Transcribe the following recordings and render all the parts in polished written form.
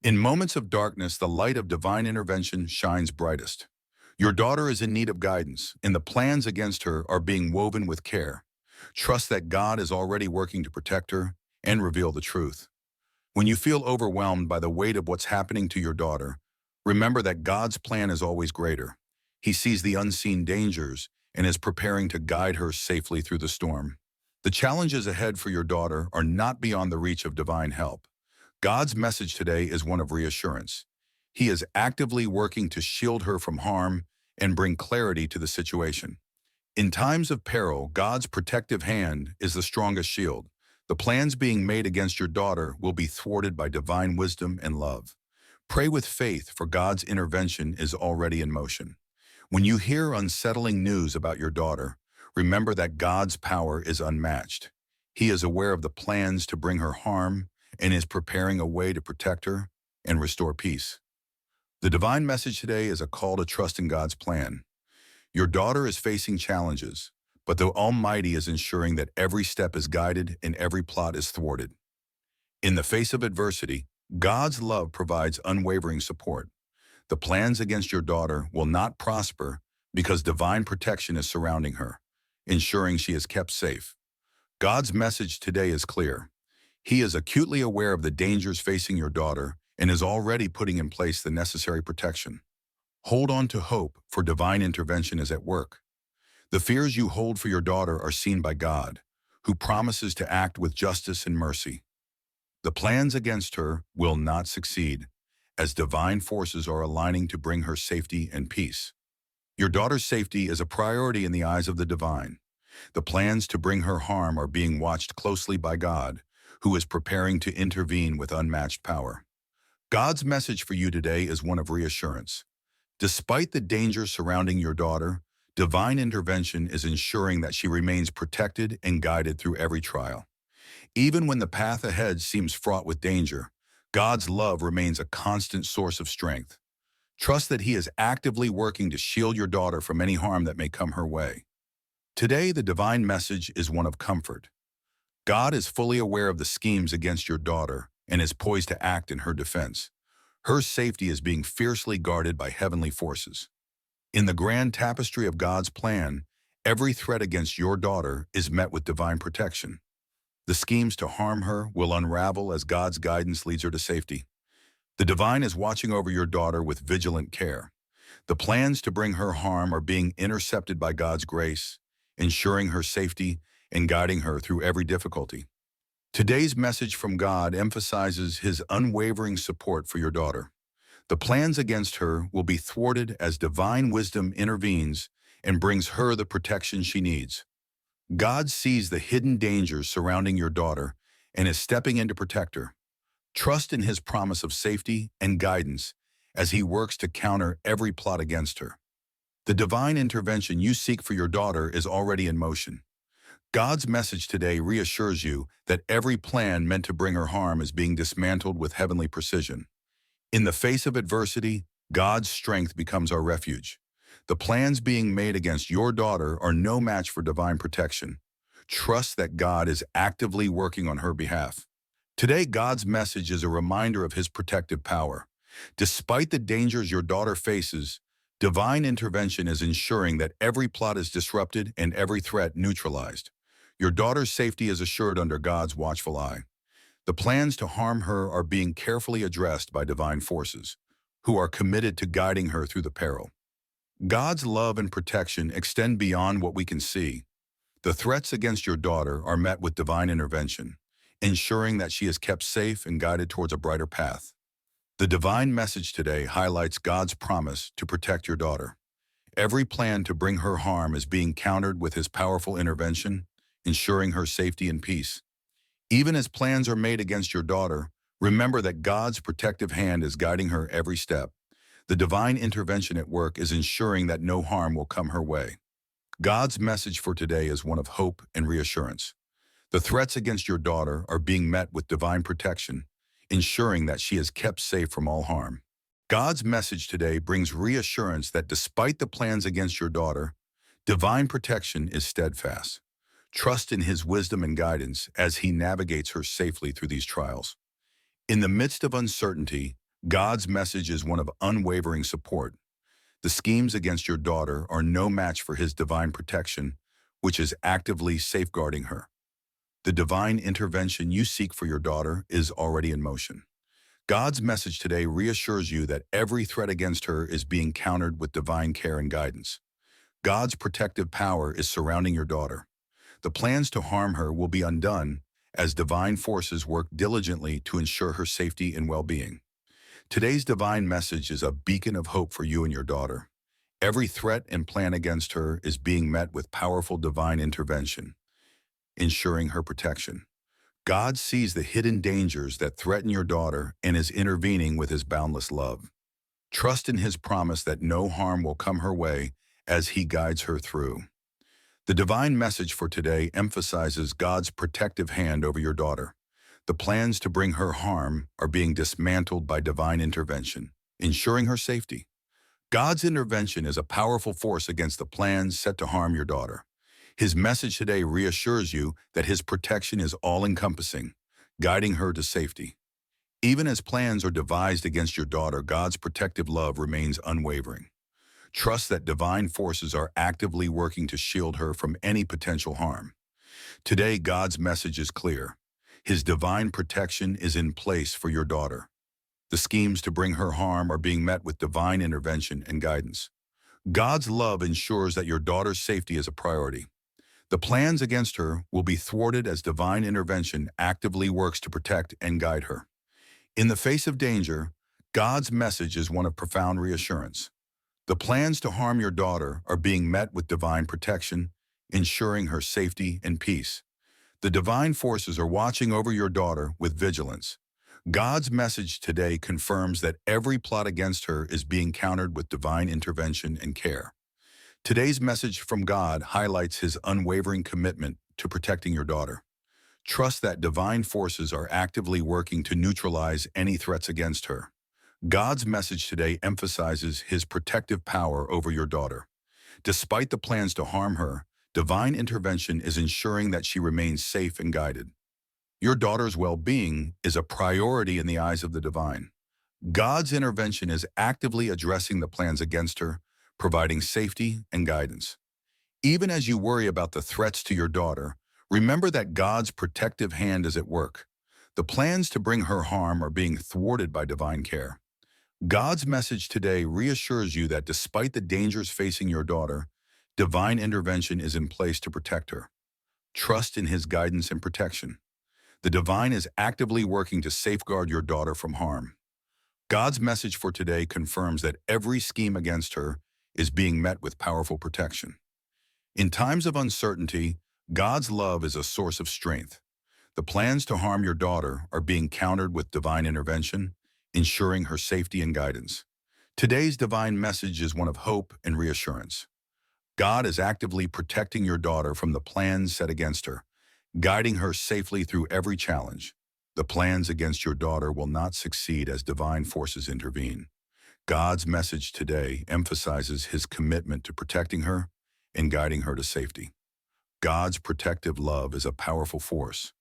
In moments of darkness, the light of divine intervention shines brightest. Your daughter is in need of guidance, and the plans against her are being woven with care. Trust that God is already working to protect her and reveal the truth. When you feel overwhelmed by the weight of what's happening to your daughter, remember that God's plan is always greater. He sees the unseen dangers and is preparing to guide her safely through the storm. The challenges ahead for your daughter are not beyond the reach of divine help. God's message today is one of reassurance. He is actively working to shield her from harm and bring clarity to the situation. In times of peril, God's protective hand is the strongest shield. The plans being made against your daughter will be thwarted by divine wisdom and love. Pray with faith, for God's intervention is already in motion. When you hear unsettling news about your daughter, remember that God's power is unmatched. He is aware of the plans to bring her harm and is preparing a way to protect her and restore peace. The divine message today is a call to trust in God's plan. Your daughter is facing challenges, but the Almighty is ensuring that every step is guided and every plot is thwarted. In the face of adversity, God's love provides unwavering support. The plans against your daughter will not prosper because divine protection is surrounding her, ensuring she is kept safe. God's message today is clear. He is acutely aware of the dangers facing your daughter and is already putting in place the necessary protection. Hold on to hope, for divine intervention is at work. The fears you hold for your daughter are seen by God, who promises to act with justice and mercy. The plans against her will not succeed, as divine forces are aligning to bring her safety and peace. Your daughter's safety is a priority in the eyes of the divine. The plans to bring her harm are being watched closely by God, who is preparing to intervene with unmatched power. God's message for you today is one of reassurance. Despite the danger surrounding your daughter, divine intervention is ensuring that she remains protected and guided through every trial. Even when the path ahead seems fraught with danger, God's love remains a constant source of strength. Trust that He is actively working to shield your daughter from any harm that may come her way. Today, the divine message is one of comfort. God is fully aware of the schemes against your daughter and is poised to act in her defense. Her safety is being fiercely guarded by heavenly forces. In the grand tapestry of God's plan, every threat against your daughter is met with divine protection. The schemes to harm her will unravel as God's guidance leads her to safety. The divine is watching over your daughter with vigilant care. The plans to bring her harm are being intercepted by God's grace, ensuring her safety and guiding her through every difficulty. Today's message from God emphasizes His unwavering support for your daughter. The plans against her will be thwarted as divine wisdom intervenes and brings her the protection she needs. God sees the hidden dangers surrounding your daughter and is stepping in to protect her. Trust in His promise of safety and guidance as He works to counter every plot against her. The divine intervention you seek for your daughter is already in motion. God's message today reassures you that every plan meant to bring her harm is being dismantled with heavenly precision. In the face of adversity, God's strength becomes our refuge. The plans being made against your daughter are no match for divine protection. Trust that God is actively working on her behalf. Today, God's message is a reminder of His protective power. Despite the dangers your daughter faces, divine intervention is ensuring that every plot is disrupted and every threat neutralized. Your daughter's safety is assured under God's watchful eye. The plans to harm her are being carefully addressed by divine forces, who are committed to guiding her through the peril. God's love and protection extend beyond what we can see. The threats against your daughter are met with divine intervention, ensuring that she is kept safe and guided towards a brighter path. The divine message today highlights God's promise to protect your daughter. Every plan to bring her harm is being countered with His powerful intervention, ensuring her safety and peace. Even as plans are made against your daughter, remember that God's protective hand is guiding her every step. The divine intervention at work is ensuring that no harm will come her way. God's message for today is one of hope and reassurance. The threats against your daughter are being met with divine protection, ensuring that she is kept safe from all harm. God's message today brings reassurance that despite the plans against your daughter, divine protection is steadfast. Trust in His wisdom and guidance as He navigates her safely through these trials. In the midst of uncertainty, God's message is one of unwavering support. The schemes against your daughter are no match for his divine protection, which is actively safeguarding her. The divine intervention you seek for your daughter is already in motion. God's message today reassures you that every threat against her is being countered with divine care and guidance. God's protective power is surrounding your daughter. The plans to harm her will be undone as divine forces work diligently to ensure her safety and well-being. Today's divine message is a beacon of hope for you and your daughter. Every threat and plan against her is being met with powerful divine intervention, ensuring her protection. God sees the hidden dangers that threaten your daughter and is intervening with his boundless love. Trust in his promise that no harm will come her way as he guides her through. The divine message for today emphasizes God's protective hand over your daughter. The plans to bring her harm are being dismantled by divine intervention, ensuring her safety. God's intervention is a powerful force against the plans set to harm your daughter. His message today reassures you that his protection is all-encompassing, guiding her to safety. Even as plans are devised against your daughter, God's protective love remains unwavering. Trust that divine forces are actively working to shield her from any potential harm. Today, God's message is clear. His divine protection is in place for your daughter. The schemes to bring her harm are being met with divine intervention and guidance. God's love ensures that your daughter's safety is a priority. The plans against her will be thwarted as divine intervention actively works to protect and guide her. In the face of danger, God's message is one of profound reassurance. The plans to harm your daughter are being met with divine protection, ensuring her safety and peace. The divine forces are watching over your daughter with vigilance. God's message today confirms that every plot against her is being countered with divine intervention and care. Today's message from God highlights his unwavering commitment to protecting your daughter. Trust that divine forces are actively working to neutralize any threats against her. God's message today emphasizes his protective power over your daughter. Despite the plans to harm her, divine intervention is ensuring that she remains safe and guided. Your daughter's well-being is a priority in the eyes of the divine. God's intervention is actively addressing the plans against her, providing safety and guidance. Even as you worry about the threats to your daughter, remember that God's protective hand is at work. The plans to bring her harm are being thwarted by divine care. God's message today reassures you that despite the dangers facing your daughter, divine intervention is in place to protect her. Trust in his guidance and protection. The divine is actively working to safeguard your daughter from harm. God's message for today confirms that every scheme against her is being met with powerful protection. In times of uncertainty, God's love is a source of strength. The plans to harm your daughter are being countered with divine intervention, ensuring her safety and guidance. Today's divine message is one of hope and reassurance. God is actively protecting your daughter from the plans set against her, guiding her safely through every challenge. The plans against your daughter will not succeed as divine forces intervene. God's message today emphasizes his commitment to protecting her and guiding her to safety. God's protective love is a powerful force.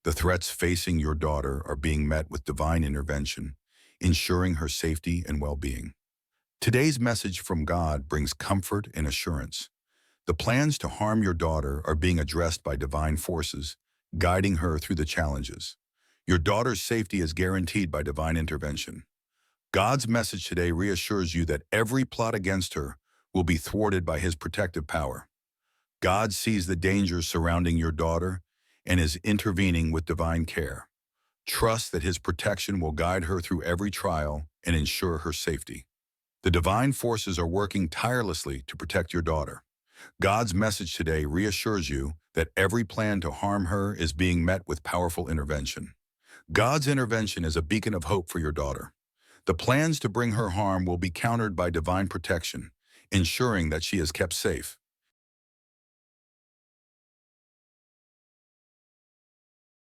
The threats facing your daughter are being met with divine intervention, ensuring her safety and well-being. Today's message from God brings comfort and assurance. The plans to harm your daughter are being addressed by divine forces, guiding her through the challenges. Your daughter's safety is guaranteed by divine intervention. God's message today reassures you that every plot against her will be thwarted by his protective power. God sees the dangers surrounding your daughter and is intervening with divine care. Trust that his protection will guide her through every trial and ensure her safety. The divine forces are working tirelessly to protect your daughter. God's message today reassures you that every plan to harm her is being met with powerful intervention. God's intervention is a beacon of hope for your daughter. The plans to bring her harm will be countered by divine protection, ensuring that she is kept safe.